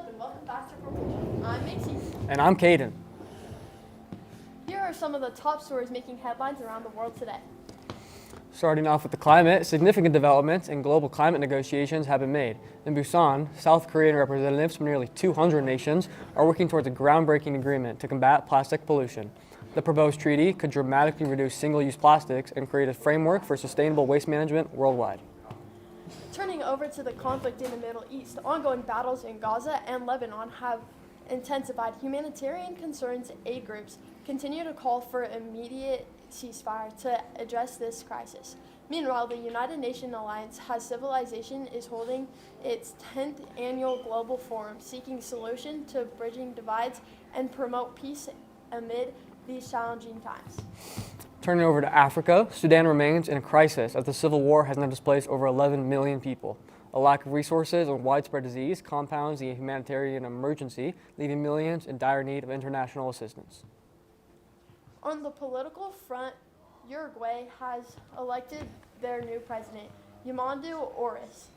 up and welcome back to Propulsion. I'm Macy. And I'm Caden. Here are some of the top stories making headlines around the world today. Starting off with the climate, significant developments in global climate negotiations have been made. In Busan, South Korean representatives from nearly 200 nations are working towards a groundbreaking agreement to combat plastic pollution. The proposed treaty could dramatically reduce single-use plastics and create a framework for sustainable waste management worldwide. Turning over to the conflict in the Middle East, ongoing battles in Gaza and Lebanon have intensified. Humanitarian concerns aid groups continue to call for immediate ceasefire to address this crisis. Meanwhile, the United Nations Alliance Has Civilization is holding its 10th annual global forum, seeking solution to bridging divides and promote peace amid these challenging times. Turning over to Africa, Sudan remains in a crisis as the civil war has now displaced over 11 million people. A lack of resources and widespread disease compounds the humanitarian emergency, leaving millions in dire need of international assistance. On the political front, Uruguay has elected their new president. Yamandu Oris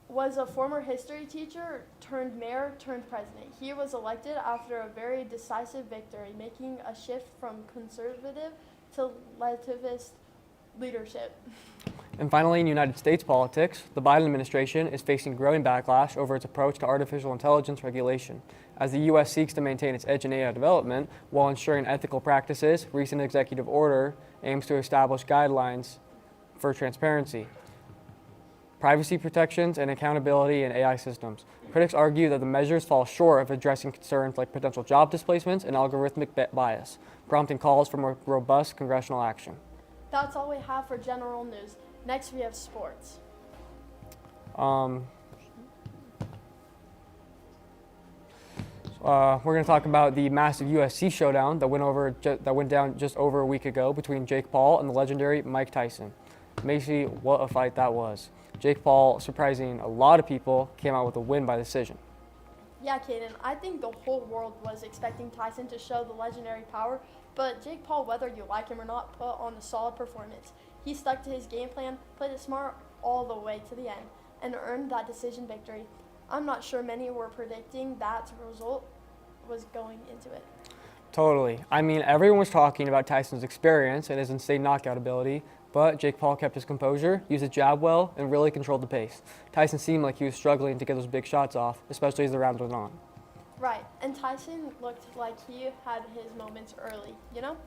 was a former history teacher turned mayor turned president. He was elected after a very decisive victory, making a shift from conservative to leftist leadership. And finally, in United States politics, the Biden administration is facing growing backlash over its approach to artificial intelligence regulation. As the U.S. seeks to maintain its edge in AI development while ensuring ethical practices, recent executive order aims to establish guidelines for transparency, privacy protections, and accountability in AI systems. Critics argue that the measures fall short of addressing concerns like potential job displacements and algorithmic bias, prompting calls for more robust congressional action. That's all we have for general news. Next, we have sports. We're going to talk about the massive UFC showdown that went down just over a week ago between Jake Paul and the legendary Mike Tyson. Macy, what a fight that was. Jake Paul, surprising a lot of people, came out with a win by decision. Yeah, Caden, I think the whole world was expecting Tyson to show the legendary power, but Jake Paul, whether you like him or not, put on a solid performance. He stuck to his game plan, played it smart all the way to the end, and earned that decision victory. I'm not sure many were predicting that result was going into it. Totally. I mean, everyone was talking about Tyson's experience and his insane knockout ability, but Jake Paul kept his composure, used his jab well, and really controlled the pace. Tyson seemed like he was struggling to get those big shots off, especially as the round went on. Right, and Tyson looked like he had his moments early, you know?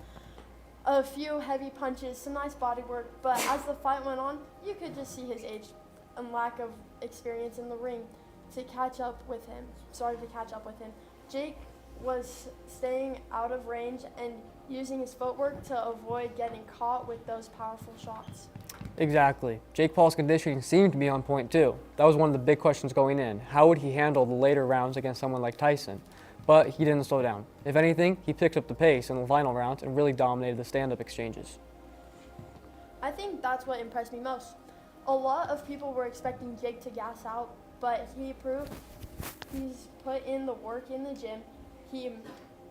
A few heavy punches, some nice body work, but as the fight went on, you could just see his age and lack of experience in the ring to catch up with him. Jake was staying out of range and using his footwork to avoid getting caught with those powerful shots. Exactly. Jake Paul's conditioning seemed to be on point too. That was one of the big questions going in. How would he handle the later rounds against someone like Tyson? But he didn't slow down. If anything, he picked up the pace in the final rounds and really dominated the stand-up exchanges. I think that's what impressed me most. A lot of people were expecting Jake to gas out, but he proved he's put in the work in the gym. He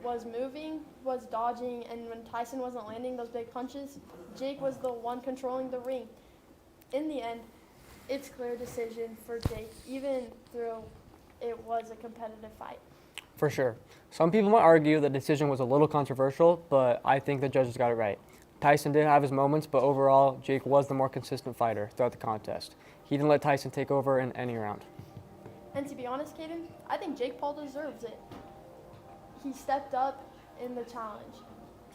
was moving, was dodging, and when Tyson wasn't landing those big punches, Jake was the one controlling the ring. In the end, it's clear decision for Jake, even though it was a competitive fight. For sure. Some people might argue the decision was a little controversial, but I think the judges got it right. Tyson did have his moments, but overall, Jake was the more consistent fighter throughout the contest. He didn't let Tyson take over in any round. And to be honest, Caden, I think Jake Paul deserves it. He stepped up in the challenge.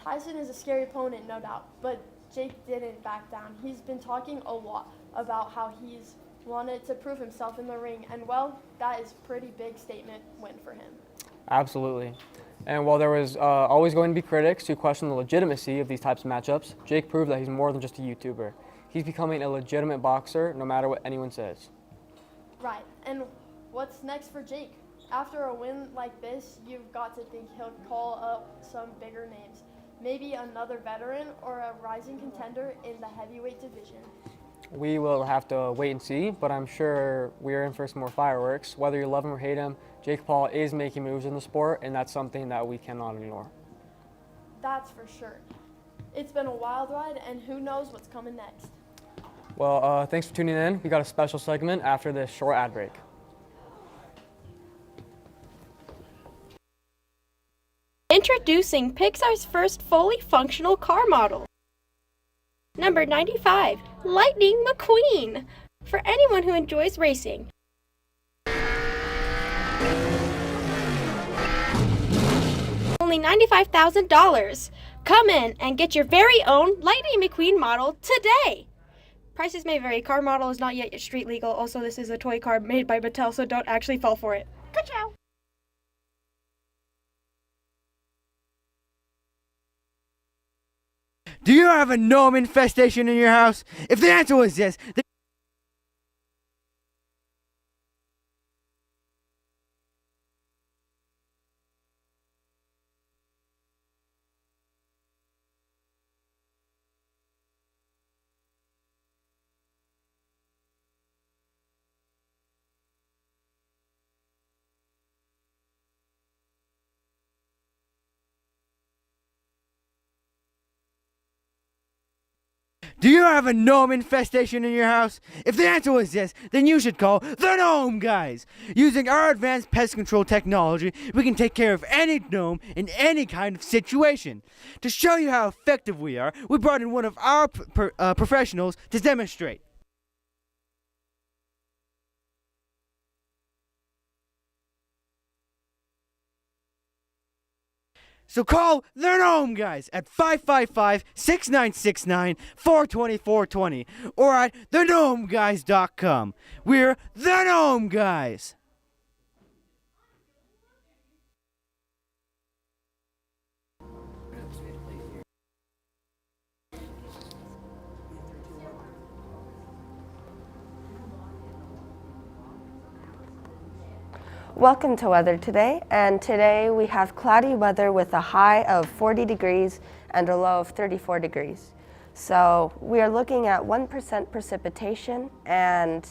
Tyson is a scary opponent, no doubt, but Jake didn't back down. He's been talking a lot about how he's wanted to prove himself in the ring, and well, that is a pretty big statement win for him. Absolutely. And while there was always going to be critics who question the legitimacy of these types of matchups, Jake proved that he's more than just a YouTuber. He's becoming a legitimate boxer no matter what anyone says. Right, and what's next for Jake? After a win like this, you've got to think he'll call up some bigger names. Maybe another veteran or a rising contender in the heavyweight division. We will have to wait and see, but I'm sure we're in for some more fireworks. Whether you love him or hate him, Jake Paul is making moves in the sport, and that's something that we cannot ignore. That's for sure. It's been a wild ride, and who knows what's coming next. Well, thanks for tuning in. We got a special segment after this short ad break. Introducing Pixar's first fully functional car model. Number 95, Lightning McQueen. For anyone who enjoys racing. Only $95,000. Come in and get your very own Lightning McQueen model today. Prices may vary. Car model is not yet street legal. Also, this is a toy car made by Mattel, so don't actually fall for it. Ka-chow! Do you have a gnome infestation in your house? If the answer was yes, then do you have a gnome infestation in your house? If the answer was yes, then you should call the Gnome Guys. Using our advanced pest control technology, we can take care of any gnome in any kind of situation. To show you how effective we are, we brought in one of our professionals to demonstrate. So call the Gnome Guys at 555-6969-420-420 or at thegnomeguys.com. We're the Gnome Guys. Welcome to Weather Today, and today we have cloudy weather with a high of 40 degrees and a low of 34 degrees. So we are looking at 1% precipitation, and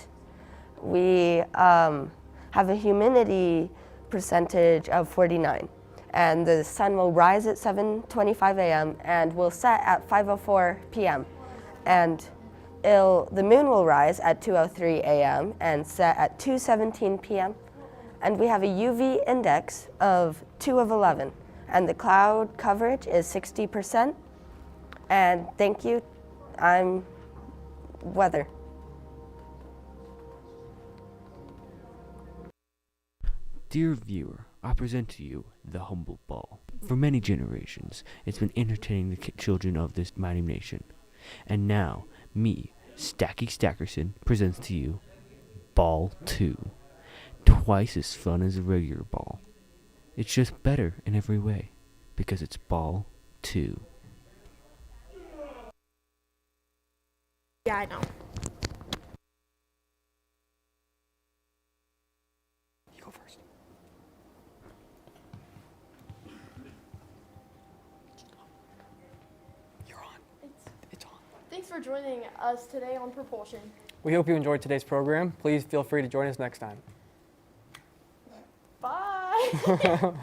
we have a humidity percentage of 49. And the sun will rise at 7:25 a.m. and will set at 5:04 p.m. And the moon will rise at 2:03 a.m. and set at 2:17 p.m. And we have a UV index of 2 of 11, and the cloud coverage is 60%. And thank you, I'm weather. Dear viewer, I present to you the humble ball. For many generations, it's been entertaining the children of this mighty nation. And now, me, Stacky Stackerson, presents to you Ball 2. Twice as fun as a regular ball. It's just better in every way, because it's Ball 2. Yeah, I know. You go first. You're on. It's on. Thanks for joining us today on Propulsion. We hope you enjoyed today's program. Please feel free to join us next time. Bye.